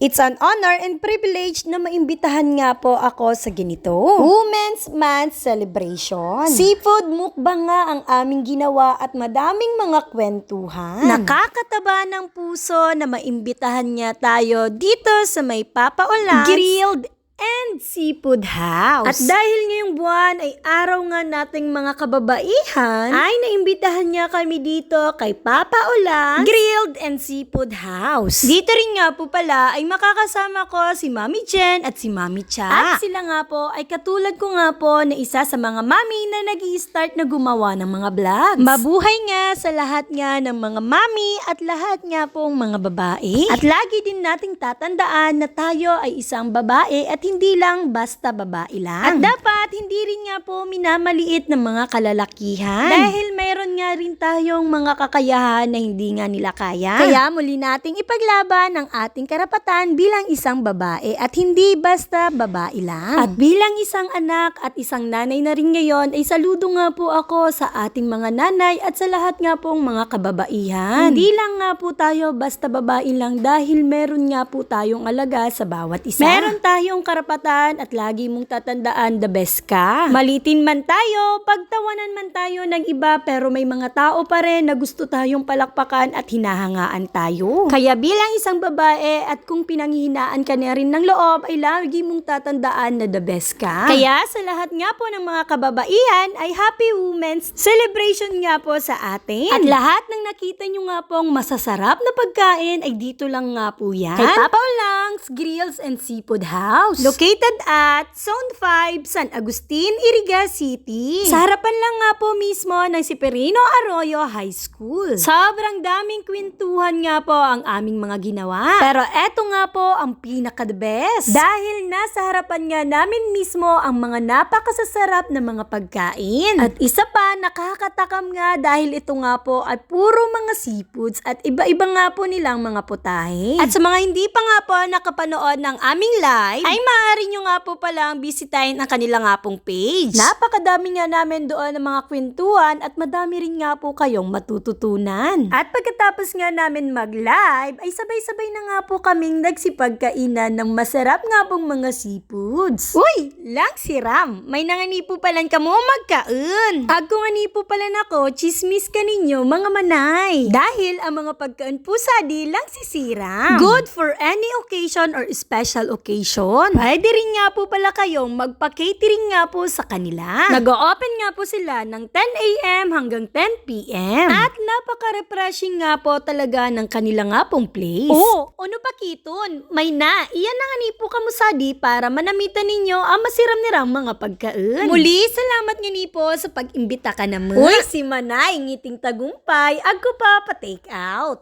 It's an honor and privilege na maimbitahan nga po ako sa ganito. Women's Month Celebration. Seafood mukbang nga ang aming ginawa at madaming mga kwentuhan. Nakakataba ng puso na maimbitahan niya tayo dito sa may Papa Olan's Grilled and Seafood House. At dahil ngayong buwan ay araw nga nating mga kababaihan, ay naimbitahan niya kami dito kay Papa Olan's Grilled and Seafood House. Dito rin nga po pala ay makakasama ko si Mami Jen at si Mami Cha. At sila nga po ay katulad ko nga po na isa sa mga mami na nag-i-start na gumawa ng mga vlogs. Mabuhay nga sa lahat nga ng mga mami at lahat nga pong mga babae. At lagi din nating tatandaan na tayo ay isang babae at hindi lang basta babae lang. At dapat hindi rin nga po minamaliit ng mga kalalakihan. Dahil mayroon nga rin tayong mga kakayahan na hindi nga nila kaya. Kaya muli nating ipaglaban ang ating karapatan bilang isang babae at hindi basta babae lang. At bilang isang anak at isang nanay na rin ngayon ay saludo nga po ako sa ating mga nanay at sa lahat nga pong mga kababaihan. Hindi lang nga po tayo basta babae lang dahil meron nga po tayong alaga sa bawat isa. Meron tayong karapatan at lagi mong tatandaan the best ka. Malitin man tayo, pagtawanan man tayo ng iba pero may mga tao pa rin na gusto tayong palakpakan at hinahangaan tayo. Kaya bilang isang babae at kung pinanghihinaan ka na rin ng loob ay lagi mong tatandaan na the best ka. Kaya sa lahat nga po ng mga kababaihan ay Happy Women's Celebration nga po sa atin. At lahat ng nakita nyo nga pong masasarap na pagkain ay dito lang nga po yan. Kay Papa Olan's Grills and Seafood House. Located at Zone 5, San Agustin, Iriga City. Sa harapan lang nga po mismo ng Severino Arroyo High School. Sobrang daming kwentuhan nga po ang aming mga ginawa. Pero eto nga po ang pinaka-the best. Dahil nasa harapan nga namin mismo ang mga napakasasarap na mga pagkain. At isa pa, nakakatakam nga dahil ito nga po ay puro mga seafoods at iba-iba nga po nilang mga putahe. At sa mga hindi pa nga po nakapanood ng aming live, ay maaari nyo nga po palang bisitahin ang kanila nga pong page. Napakadami nga namin doon ng mga kwentuhan at madami rin nga po kayong matututunan. At pagkatapos nga namin mag-live, ay sabay-sabay na nga po kaming nagsipagkainan ng masarap nga pong mga seafoods. Uy! Lang siram! May nangani po palan ka mo magkaon. Ako ngani po palan ako, chismis ka ninyo mga manay. Dahil ang mga pagkaon po sa di lang sisiram. Good for any occasion or special occasion. Pwede rin nga po pala kayong magpa-catering nga po sa kanila. Nag-o-open nga po sila ng 10 a.m. hanggang 10 p.m. At napaka-refreshing nga po talaga ng kanila nga pong place. Oh, ano pa kiton? May na, iyan na nga ni po kamusadi para manamitan ninyo ang masiram-nirang mga pagkain. Muli, salamat nga ni po sa pag-imbita ka naman. Uy, si Manay, ngiting tagumpay, agko pa pa-take out.